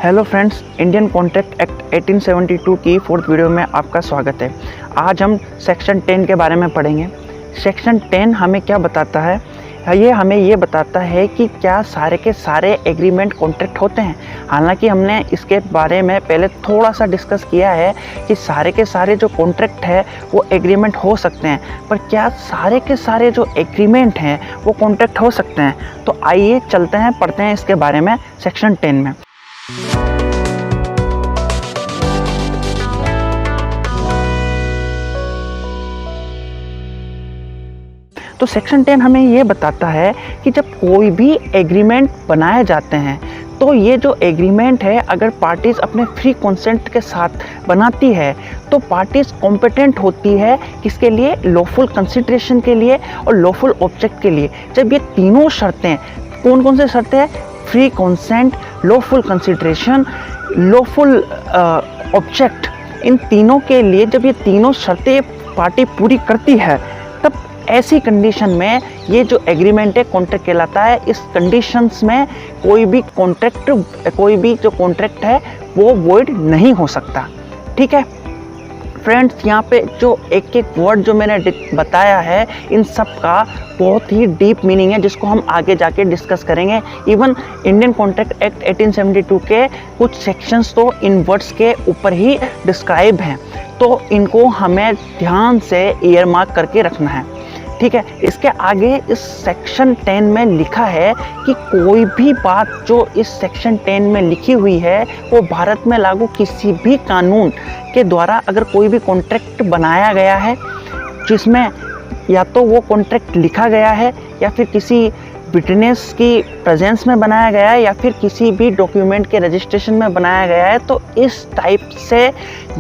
Hello friends, Indian contract act 1872 की 4th video में आपका स्वागत है। आज हम सेक्शन 10 के बारे में पढ़ेंगे। सेक्शन 10 हमें क्या बताता है? ये हमें ये बताता है कि क्या सारे के सारे एग्रीमेंट कॉन्ट्रैक्ट होते हैं। हालांकि हमने इसके बारे में पहले थोड़ा सा डिस्कस किया है कि सारे के सारे जो कॉन्ट्रैक्ट है वो एग्रीमेंट हो सकते हैं, पर क्या सारे के सारे जो एग्रीमेंट हैं वो कॉन्ट्रैक्ट हो सकते हैं? तो आइए चलते हैं, पढ़ते हैं इसके बारे में सेक्शन 10 में। तो सेक्शन 10 हमें ये बताता है कि जब कोई भी एग्रीमेंट बनाए जाते हैं तो ये जो एग्रीमेंट है, अगर पार्टीज अपने फ्री कंसेंट के साथ बनाती है तो पार्टीज कॉम्पिटेंट होती है किसके लिए? लॉफुल कंसिडरेशन के लिए और लॉफुल ऑब्जेक्ट के लिए। जब ये तीनों शर्तें, कौन कौन से शर्तें हैं? Free consent, lawful consideration, lawful object, इन तीनों के लिए जब ये तीनों शर्तें पार्टी पूरी करती है तब ऐसी कंडीशन में ये जो एग्रीमेंट है कॉन्ट्रैक्ट कहलाता है। इस कंडीशंस में कोई भी जो कॉन्ट्रैक्ट है वो वॉइड नहीं हो सकता। ठीक है फ्रेंड्स, यहाँ पे जो एक एक वर्ड जो मैंने बताया है इन सब का बहुत ही डीप मीनिंग है जिसको हम आगे जाके डिस्कस करेंगे। इवन इंडियन कॉन्ट्रैक्ट एक्ट 1872 के कुछ सेक्शंस तो इन वर्ड्स के ऊपर ही डिस्क्राइब हैं, तो इनको हमें ध्यान से ईयर मार्क करके रखना है। ठीक है, इसके आगे इस सेक्शन 10 में लिखा है कि कोई भी बात जो इस सेक्शन 10 में लिखी हुई है वो भारत में लागू किसी भी कानून के द्वारा अगर कोई भी कॉन्ट्रैक्ट बनाया गया है जिसमें या तो वो कॉन्ट्रैक्ट लिखा गया है या फिर किसी विटनेस की प्रेजेंस में बनाया गया है या फिर किसी भी डॉक्यूमेंट के रजिस्ट्रेशन में बनाया गया है, तो इस टाइप से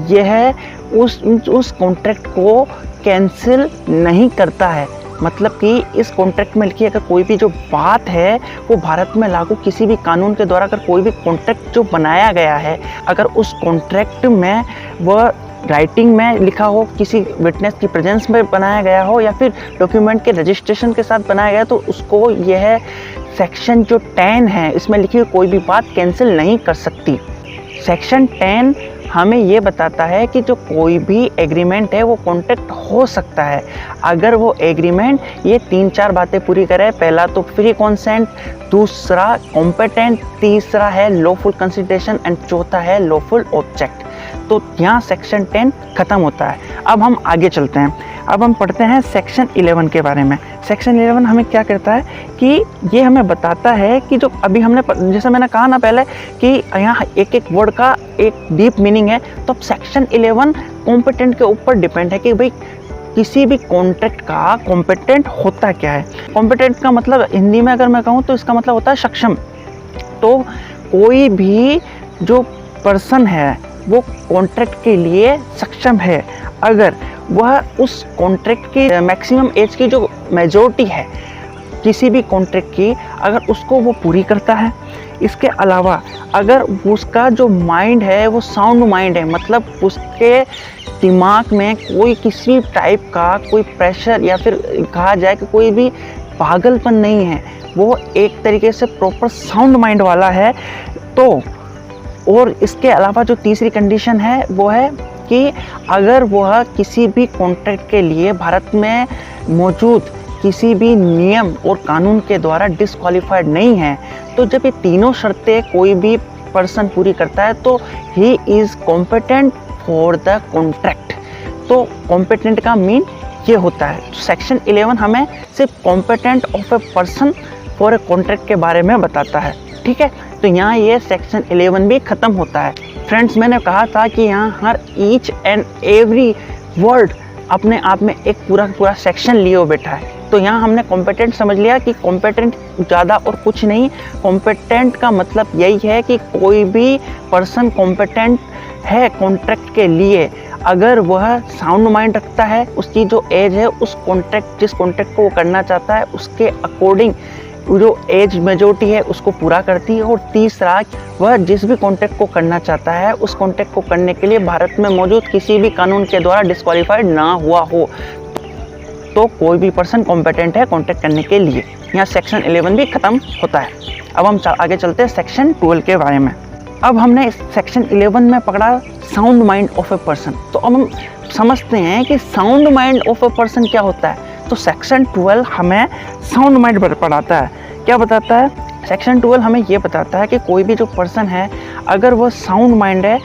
यह उस कॉन्ट्रैक्ट को कैंसिल नहीं करता है। मतलब कि इस कॉन्ट्रैक्ट में लिखी अगर कोई भी जो बात है वो भारत में लागू किसी भी कानून के द्वारा अगर कोई भी कॉन्ट्रैक्ट जो बनाया गया है, अगर उस कॉन्ट्रैक्ट में वह राइटिंग में लिखा हो, किसी विटनेस की प्रेजेंस में बनाया गया हो या फिर डॉक्यूमेंट के रजिस्ट्रेशन के साथ बनाया गया, तो उसको यह सेक्शन जो 10 है इसमें लिखी हुई कोई भी बात कैंसिल नहीं कर सकती। सेक्शन 10 हमें ये बताता है कि जो कोई भी एग्रीमेंट है वो कॉन्ट्रैक्ट हो सकता है अगर वो एग्रीमेंट ये 3-4 बातें पूरी करे। पहला तो फ्री कंसेंट, दूसरा कॉम्पिटेंट, तीसरा है लॉफुल कंसिडरेशन एंड चौथा है लॉफुल ऑब्जेक्ट। तो यहाँ सेक्शन 10 खत्म होता है। अब हम आगे चलते हैं, अब हम पढ़ते हैं सेक्शन 11 के बारे में। सेक्शन 11 हमें क्या कहता है कि ये हमें बताता है कि जो अभी हमने जैसे मैंने कहा ना पहले कि यहाँ एक एक वर्ड का एक डीप मीनिंग है, तो अब सेक्शन 11 कॉम्पिटेंट के ऊपर डिपेंड है कि भाई किसी भी कॉन्ट्रैक्ट का कॉम्पिटेंट होता क्या है। कॉम्पिटेंट का मतलब हिंदी में अगर मैं कहूँ तो इसका मतलब होता है सक्षम। तो कोई भी जो पर्सन है वो कॉन्ट्रैक्ट के लिए सक्षम है अगर वह उस कॉन्ट्रैक्ट की मैक्सिमम एज की जो मेजॉरिटी है किसी भी कॉन्ट्रैक्ट की, अगर उसको वो पूरी करता है। इसके अलावा अगर उसका जो माइंड है वो साउंड माइंड है, मतलब उसके दिमाग में कोई किसी टाइप का कोई प्रेशर या फिर कहा जाए कि कोई भी पागलपन नहीं है, वो एक तरीके से प्रॉपर साउंड माइंड वाला है। तो और इसके अलावा जो तीसरी कंडीशन है वो है कि अगर वह किसी भी कॉन्ट्रैक्ट के लिए भारत में मौजूद किसी भी नियम और कानून के द्वारा डिस्क्वालीफाइड नहीं है। तो जब ये तीनों शर्तें कोई भी पर्सन पूरी करता है तो he is competent for the contract. तो कॉम्पिटेंट का मीन ये होता है। सेक्शन 11 हमें सिर्फ competent of a person for a contract के बारे में बताता है। ठीक है, तो यहाँ ये सेक्शन 11 भी ख़त्म होता है। फ्रेंड्स, मैंने कहा था कि यहाँ हर ईच एंड एवरी वर्ड अपने आप में एक पूरा सेक्शन लिए बैठा है। तो यहाँ हमने कॉम्पिटेंट समझ लिया कि कॉम्पिटेंट ज़्यादा और कुछ नहीं। कॉम्पिटेंट का मतलब यही है कि कोई भी पर्सन कॉम्पिटेंट है कॉन्ट्रैक्ट के लिए अगर वह साउंड माइंड रखता है, उसकी जो एज है उस जिस कॉन्ट्रैक्ट को वो करना चाहता है उसके अकॉर्डिंग जो एज मेजॉरिटी है उसको पूरा करती है। और तीसरा, वह जिस भी कॉन्ट्रैक्ट को करना चाहता है उस कॉन्ट्रैक्ट को करने के लिए भारत में मौजूद किसी भी कानून के द्वारा डिस्क्वालीफाइड ना हुआ हो, तो कोई भी पर्सन कॉम्पिटेंट है कॉन्ट्रैक्ट करने के लिए। यहाँ सेक्शन 11 भी खत्म होता है। अब हम आगे चलते हैं सेक्शन 12 के बारे में। अब हमने सेक्शन 11 में पकड़ा sound mind of a person. तो अब हम समझते हैं कि sound mind of a person क्या होता है। तो सेक्शन 12 हमें साउंड माइंड पढ़ाता है। क्या बताता है? सेक्शन 12 हमें ये बताता है कि कोई भी जो पर्सन है, अगर वह साउंड माइंड है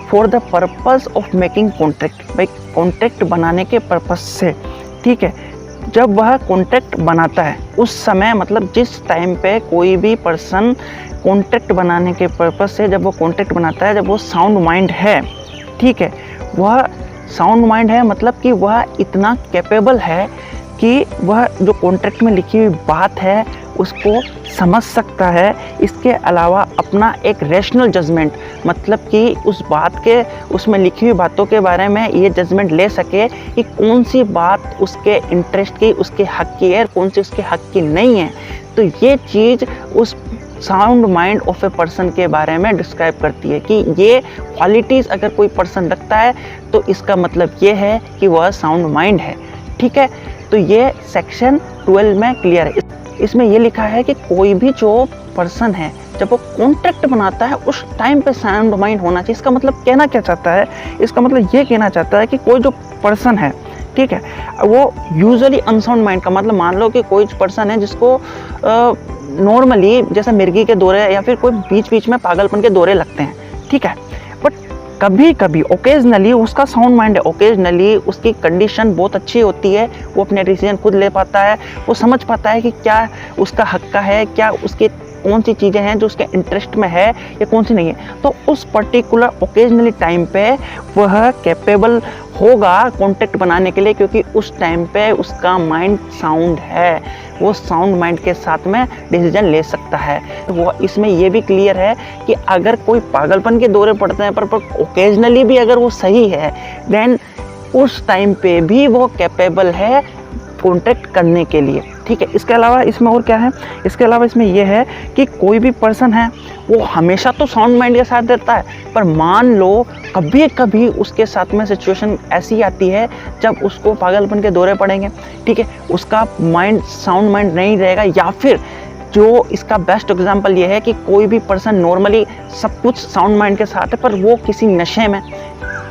for the purpose of making contract, भाई कॉन्ट्रैक्ट बनाने के पर्पस से, ठीक है, जब वह कॉन्ट्रैक्ट बनाता है उस समय, मतलब जिस टाइम पे कोई भी पर्सन कॉन्ट्रैक्ट बनाने के पर्पस से जब वो कॉन्ट्रैक्ट बनाता है, जब वो साउंड माइंड है, ठीक है, वह साउंड माइंड है मतलब कि वह इतना कैपेबल है कि वह जो कॉन्ट्रैक्ट में लिखी हुई बात है उसको समझ सकता है। इसके अलावा अपना एक रैशनल जजमेंट, मतलब कि उस बात के, उसमें लिखी हुई बातों के बारे में ये जजमेंट ले सके कि कौन सी बात उसके इंटरेस्ट की, उसके हक की है, कौन सी उसके हक की नहीं है। तो ये चीज़ उस sound mind of a person के बारे में डिस्क्राइब करती है कि ये क्वालिटीज़ अगर कोई पर्सन रखता है तो इसका मतलब ये है कि वह साउंड माइंड है, ठीक है। तो ये सेक्शन 12 में क्लियर है। इसमें ये लिखा है कि कोई भी जो पर्सन है जब वो कॉन्ट्रैक्ट बनाता है उस टाइम पे साउंड माइंड होना चाहिए। इसका मतलब कहना क्या चाहता है? इसका मतलब ये कहना चाहता है कि कोई जो पर्सन है, ठीक है, वो यूजुअली अनसाउंड माइंड का मतलब, मान लो कि कोई पर्सन है जिसको नॉर्मली जैसे मिर्गी के दौरे या फिर कोई बीच बीच में पागलपन के दौरे लगते हैं, ठीक है, बट कभी कभी ओकेजनली उसका साउंड माइंड है, ओकेजनली उसकी कंडीशन बहुत अच्छी होती है, वो अपने डिसीजन खुद ले पाता है, वो समझ पाता है कि क्या उसका हक का है, क्या उसके कौन सी चीज़ें हैं जो उसके इंटरेस्ट में है या कौन सी नहीं है। तो उस पर्टिकुलर ओकेजनली टाइम पे वह कैपेबल होगा कॉन्टैक्ट बनाने के लिए, क्योंकि उस टाइम पे उसका माइंड साउंड है, वो साउंड माइंड के साथ में डिसीजन ले सकता है। तो वो इसमें ये भी क्लियर है कि अगर कोई पागलपन के दौरे पड़ते हैं पर ओकेजनली भी अगर वो सही है, देन उस टाइम पे भी वो कैपेबल है कॉन्टैक्ट करने के लिए, ठीक है। इसके अलावा इसमें और क्या है? इसके अलावा इसमें यह है कि कोई भी पर्सन है वो हमेशा तो साउंड माइंड के साथ रहता है, पर मान लो कभी कभी उसके साथ में सिचुएशन ऐसी आती है जब उसको पागलपन के दौरे पड़ेंगे, ठीक है, उसका माइंड साउंड माइंड नहीं रहेगा। या फिर जो इसका बेस्ट एग्जांपल ये है कि कोई भी पर्सन नॉर्मली सब कुछ साउंड माइंड के साथ है पर वो किसी नशे में,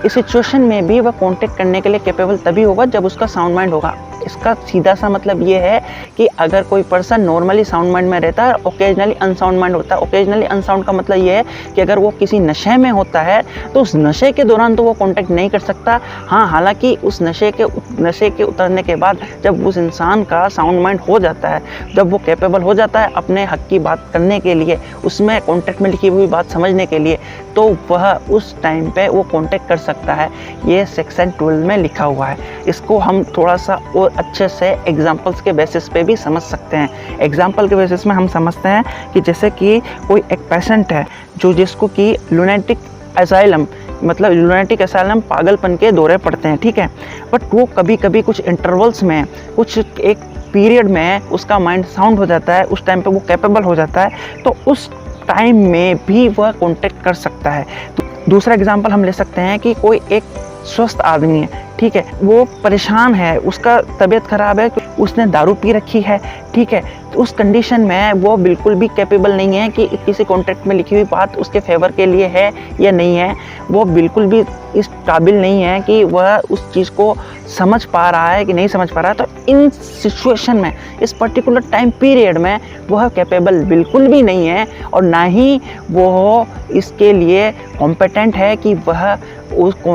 इस सिचुएशन में भी वह कॉन्टैक्ट करने के लिए कैपेबल तभी होगा जब उसका साउंड माइंड होगा। इसका सीधा सा मतलब ये है कि अगर कोई पर्सन नॉर्मली साउंड माइंड में रहता है, ओकेजनली अनसाउंड माइंड होता है। ओकेजनली अनसाउंड का मतलब ये है कि अगर वो किसी नशे में होता है तो उस नशे के दौरान तो वो कॉन्टैक्ट नहीं कर सकता। हाँ, हालांकि उस नशे के उतरने के बाद जब उस इंसान का साउंड माइंड हो जाता है, जब वो कैपेबल हो जाता है अपने हक की बात करने के लिए, उसमें कॉन्टैक्ट में लिखी हुई बात समझने के लिए, तो वह उस टाइम पे वो कॉन्टैक्ट कर सकता है। ये सेक्शन 12 में लिखा हुआ है। इसको हम थोड़ा सा और अच्छे से एग्जाम्पल्स के बेसिस पे भी समझ सकते हैं। एग्जाम्पल के बेसिस में हम समझते हैं कि जैसे कि कोई एक पेशेंट है जिसको कि लुनेटिक असाइलम, मतलब लुनेटिक असाइलम पागलपन के दौरे पड़ते हैं, ठीक है, बट वो कभी कभी कुछ इंटरवल्स में, कुछ एक पीरियड में उसका माइंड साउंड हो जाता है, उस टाइम पे वो कैपेबल हो जाता है, तो उस टाइम में भी वह कॉन्टैक्ट कर सकता है। तो दूसरा एग्जाम्पल हम ले सकते हैं कि कोई एक स्वस्थ आदमी है, ठीक है, वो परेशान है, उसका तबीयत ख़राब है, उसने दारू पी रखी है, ठीक है, तो उस कंडीशन में वो बिल्कुल भी कैपेबल नहीं है कि किसी कॉन्ट्रैक्ट में लिखी हुई बात उसके फेवर के लिए है या नहीं है। वो बिल्कुल भी इस काबिल नहीं है कि वह उस चीज़ को समझ पा रहा है कि नहीं समझ पा रहा है। तो इन सिचुएशन में, इस पर्टिकुलर टाइम पीरियड में वह कैपेबल बिल्कुल भी नहीं है और ना ही वो इसके लिए कॉम्पिटेंट है कि वह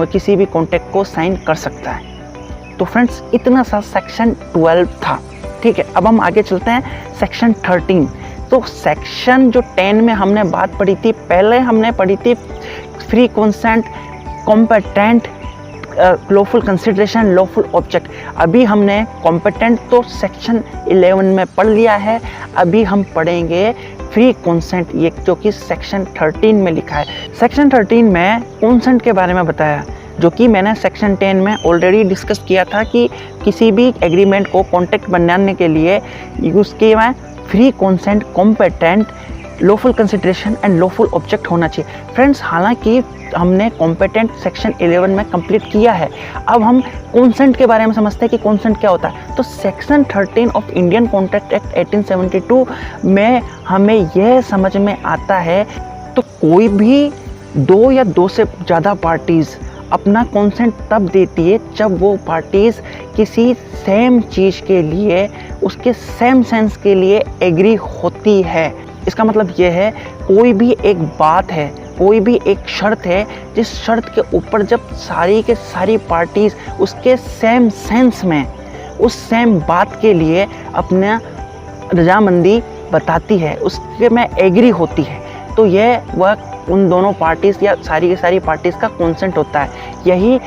किसी भी कॉन्ट्रैक्ट को साइन कर सकता है। तो फ्रेंड्स, इतना सा सेक्शन 12 था, ठीक है। अब हम आगे चलते हैं सेक्शन 13। तो सेक्शन जो 10 में हमने बात पढ़ी थी, पहले हमने पढ़ी थी free consent, competent, lawful consideration, lawful object. अभी हमने कॉम्पिटेंट तो सेक्शन 11 में पढ़ लिया है, अभी हम पढ़ेंगे फ्री कंसेंट, ये जो कि सेक्शन 13 में लिखा है। सेक्शन 13 में कंसेंट के बारे में बताया, जो कि मैंने सेक्शन 10 में ऑलरेडी डिस्कस किया था कि किसी भी एग्रीमेंट को कॉन्ट्रैक्ट बनाने के लिए उसके में free consent, competent, lawful consideration and lawful object होना चाहिए। फ्रेंड्स, हालांकि हमने कॉम्पिटेंट सेक्शन 11 में कंप्लीट किया है, अब हम कंसेंट के बारे में समझते हैं कि कंसेंट क्या होता है। तो section 13 of Indian contract act 1872 में हमें यह समझ में आता है तो कोई भी दो या दो से ज़्यादा पार्टीज़ अपना कंसेंट तब देती है जब वो पार्टीज़ किसी सेम चीज़ के लिए, उसके सेम सेंस के लिए एग्री होती है। इसका मतलब ये है, कोई भी एक बात है, कोई भी एक शर्त है, जिस शर्त के ऊपर जब सारी के सारी पार्टीज़ उसके सेम सेंस में उस सेम बात के लिए अपना रजामंदी बताती है, उसके में एग्री होती है, तो यह वह उन दोनों पार्टीज़ या सारी की सारी पार्टीज़ का कंसेंट होता है। यही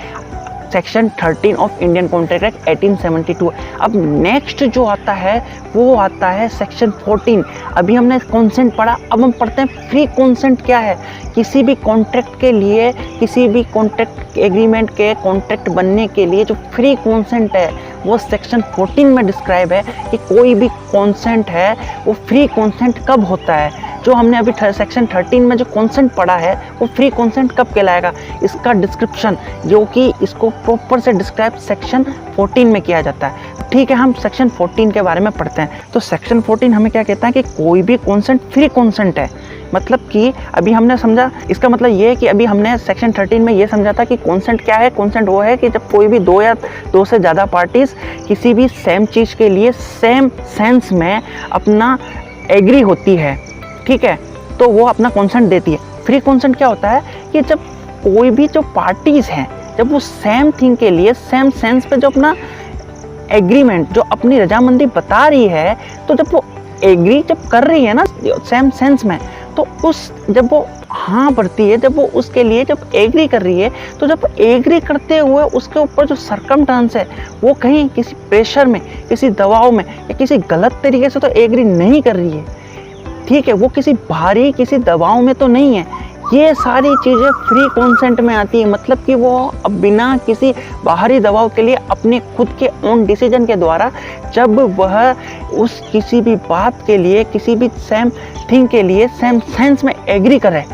section 13 of Indian contract act 1872। अब नेक्स्ट जो आता है वो आता है सेक्शन 14। अभी हमने कंसेंट पढ़ा, अब हम पढ़ते हैं फ्री कंसेंट क्या है। किसी भी कॉन्ट्रैक्ट के लिए, किसी भी कॉन्ट्रैक्ट एग्रीमेंट के कॉन्ट्रैक्ट बनने के लिए जो फ्री कंसेंट है वो सेक्शन 14 में डिस्क्राइब है कि कोई भी कंसेंट है वो फ्री कंसेंट कब होता है। जो हमने अभी सेक्शन 13 में जो कंसेंट पढ़ा है वो फ्री कंसेंट कब कहलाएगा, इसका डिस्क्रिप्शन जो कि इसको प्रॉपर से डिस्क्राइब सेक्शन 14 में किया जाता है। ठीक है, हम सेक्शन 14 के बारे में पढ़ते हैं। तो सेक्शन 14 हमें क्या कहता है कि कोई भी कंसेंट फ्री कंसेंट है। मतलब कि अभी हमने समझा, इसका मतलब ये है कि अभी हमने सेक्शन 13 में ये समझा था कि कंसेंट क्या है। कंसेंट वो है कि जब कोई भी दो या दो से ज़्यादा पार्टीज़ किसी भी सेम चीज़ के लिए सेम सेंस में अपना एग्री होती है, ठीक है, तो वो अपना कंसेंट देती है। फ्री कंसेंट क्या होता है कि जब कोई भी जो पार्टीज़ हैं जब वो सेम थिंग के लिए सेम सेंस पे जो अपना एग्रीमेंट, जो अपनी रजामंदी बता रही है, तो जब वो एग्री जब कर रही है ना सेम सेंस में, तो उस जब वो हाँ भरती है, जब वो उसके लिए जब एग्री कर रही है, तो जब एग्री करते हुए उसके ऊपर जो सरकमस्टांस है वो कहीं किसी प्रेशर में, किसी दबाव में या किसी गलत तरीके से तो एग्री नहीं कर रही है, ठीक है, वो किसी भारी किसी दबाव में तो नहीं है। ये सारी चीज़ें फ्री कंसेंट में आती है। मतलब कि वो अब बिना किसी बाहरी दबाव के लिए अपने खुद के ओन डिसीजन के द्वारा जब वह उस किसी भी बात के लिए, किसी भी सेम थिंग के लिए सेम सेंस में एग्री करे,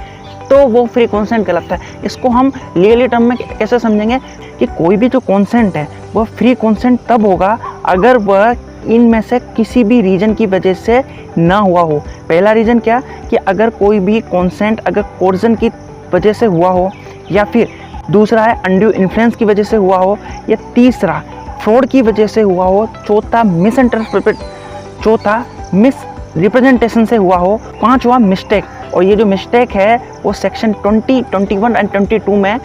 तो वो फ्री कंसेंट कहलाता है। इसको हम लीगली टर्म में कैसे समझेंगे कि कोई भी जो कंसेंट है वह फ्री कंसेंट तब होगा अगर वह इनमें से किसी भी रीजन की वजह से ना हुआ हो। पहला रीज़न क्या कि अगर कोई भी कंसेंट अगर कोर्जन की वजह से हुआ हो, या फिर दूसरा है अनड्यू इन्फ्लुएंस की वजह से हुआ हो, या तीसरा फ्रॉड की वजह से हुआ हो, चौथा मिस रिप्रेजेंटेशन से हुआ हो, पांचवा मिस्टेक। और ये जो मिस्टेक है वो सेक्शन 20, 21 एंड 22 में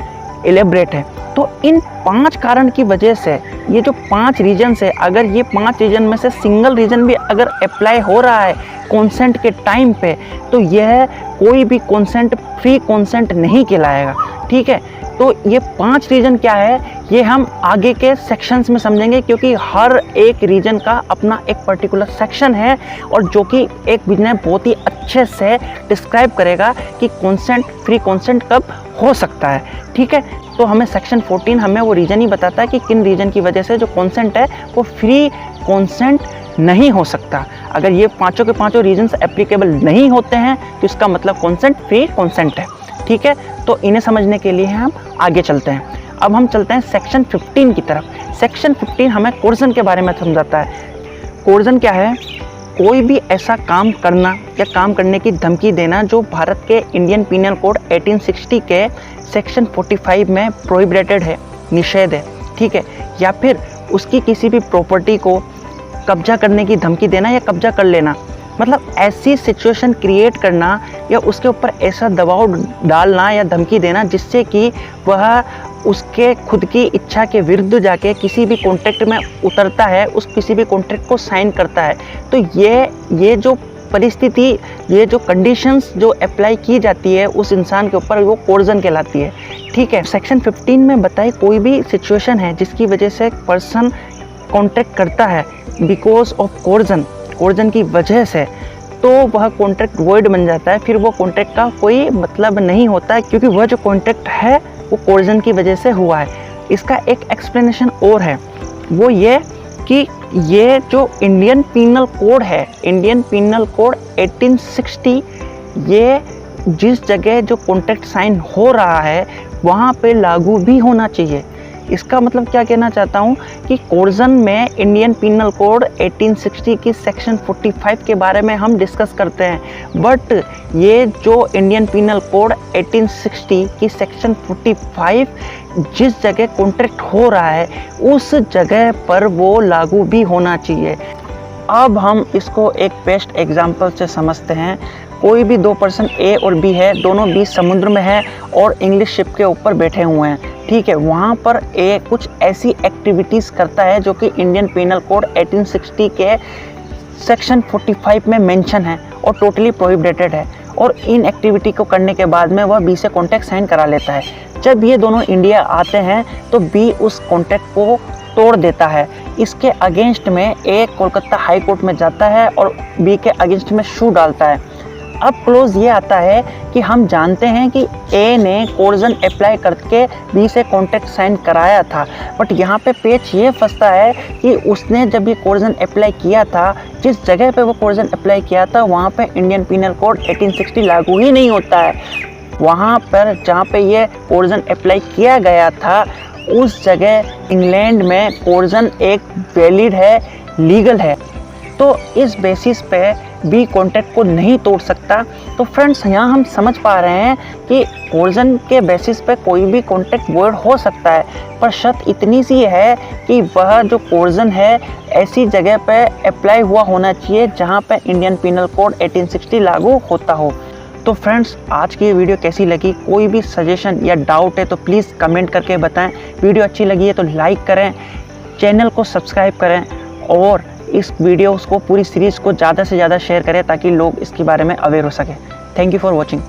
एलेबरेट है। तो इन 5 कारण की वजह से ये जो 5 रीजन्स है, अगर ये 5 रीजन में से सिंगल रीजन भी अगर अप्लाई हो रहा है कंसेंट के टाइम पे, तो यह कोई भी कंसेंट फ्री कंसेंट नहीं कहलाएगा, ठीक है। तो ये 5 रीजन क्या है ये हम आगे के सेक्शंस में समझेंगे, क्योंकि हर एक रीजन का अपना एक पर्टिकुलर सेक्शन है और जो कि एक बिजनेस बहुत ही अच्छे से डिस्क्राइब करेगा कि कंसेंट फ्री कंसेंट कब हो सकता है, ठीक है। तो हमें सेक्शन 14 हमें वो रीजन ही बताता है कि किन रीजन की वजह से जो कंसेंट है वो फ्री कंसेंट नहीं हो सकता। अगर ये पांचों के पांचों रीजन्स एप्लीकेबल नहीं होते हैं तो इसका मतलब कंसेंट फ्री कंसेंट है, ठीक है। तो इन्हें समझने के लिए हम आगे चलते हैं। अब हम चलते हैं सेक्शन 15 की तरफ। सेक्शन 15 हमें कोर्जन के बारे में समझाता है। कोर्जन क्या है? कोई भी ऐसा काम करना या काम करने की धमकी देना जो भारत के इंडियन पीनल कोड 1860 के सेक्शन 45 में प्रोहिबिटेड है, निषेध है, ठीक है। या फिर उसकी किसी भी प्रॉपर्टी को कब्जा करने की धमकी देना या कब्जा कर लेना, मतलब ऐसी सिचुएशन क्रिएट करना या उसके ऊपर ऐसा दबाव डालना या धमकी देना जिससे कि वह उसके खुद की इच्छा के विरुद्ध जाके किसी भी कॉन्ट्रैक्ट में उतरता है, उस किसी भी कॉन्ट्रैक्ट को साइन करता है। तो ये जो परिस्थिति, ये जो कंडीशंस जो अप्लाई की जाती है उस इंसान के ऊपर, वो कोर्जन कहलाती है, ठीक है। सेक्शन 15 में बताई कोई भी सिचुएशन है जिसकी वजह से पर्सन कॉन्ट्रैक्ट करता है बिकॉज ऑफ कोर्जन की वजह से, तो वह कॉन्ट्रैक्ट वॉइड बन जाता है। फिर वो कॉन्ट्रैक्ट का कोई मतलब नहीं होता है, क्योंकि वह जो कॉन्ट्रैक्ट है वो कोर्जन की वजह से हुआ है। इसका एक एक्सप्लेनेशन और है, वो ये कि ये जो इंडियन पीनल कोड है, इंडियन पीनल कोड 1860, ये जिस जगह जो कॉन्ट्रैक्ट साइन हो रहा है वहाँ पे लागू भी होना चाहिए। इसका मतलब क्या कहना चाहता हूँ कि कोर्जन में इंडियन पिनल कोड 1860 की सेक्शन 45 के बारे में हम डिस्कस करते हैं, बट ये जो इंडियन पिनल कोड 1860 की सेक्शन 45 जिस जगह कॉन्ट्रैक्ट हो रहा है उस जगह पर वो लागू भी होना चाहिए। अब हम इसको एक बेस्ट एग्जाम्पल से समझते हैं। कोई भी दो पर्सन ए और बी है, दोनों बीच समुद्र में है और इंग्लिश शिप के ऊपर बैठे हुए हैं, ठीक है। वहाँ पर ए कुछ ऐसी एक्टिविटीज़ करता है जो कि इंडियन पिनल कोड 1860 के सेक्शन 45 में मेंशन है और टोटली प्रोहिबिटेड है, और इन एक्टिविटी को करने के बाद में वह बी से कॉन्ट्रैक्ट साइन करा लेता है। जब ये दोनों इंडिया आते हैं तो बी उस कॉन्ट्रैक्ट को तोड़ देता है। इसके अगेंस्ट में ए कोलकाता हाई कोर्ट में जाता है और बी के अगेंस्ट में शू डालता है। अब क्लोज ये आता है कि हम जानते हैं कि ए ने कोर्जन अप्लाई करके बी से कॉन्ट्रैक्ट साइन कराया था, बट यहाँ पे पेच ये फंसता है कि उसने जब ये कोर्जन अप्लाई किया था, जिस जगह पे वो कोर्जन अप्लाई किया था वहाँ पे इंडियन पिनल कोड 1860 लागू ही नहीं होता है। वहाँ पर जहाँ पे ये कोर्जन अप्लाई किया गया था उस जगह इंग्लैंड में कोर्जन एक वैलिड है, लीगल है, तो इस बेसिस पे बी कॉन्ट्रैक्ट को नहीं तोड़ सकता। तो फ्रेंड्स, यहाँ हम समझ पा रहे हैं कि कोर्जन के बेसिस पे कोई भी कॉन्ट्रैक्ट वॉइड हो सकता है, पर शर्त इतनी सी है कि वह जो कोर्जन है ऐसी जगह पे अप्लाई हुआ होना चाहिए जहाँ पे इंडियन पिनल कोड 1860 लागू होता हो। तो फ्रेंड्स, आज की ये वीडियो कैसी लगी? कोई भी सजेशन या डाउट है तो प्लीज़ कमेंट करके बताएं। वीडियो अच्छी लगी है तो लाइक करें, चैनल को सब्सक्राइब करें और इस वीडियोस को, पूरी सीरीज़ को ज़्यादा से ज़्यादा शेयर करें ताकि लोग इसके बारे में अवेयर हो सके। Thank you for watching.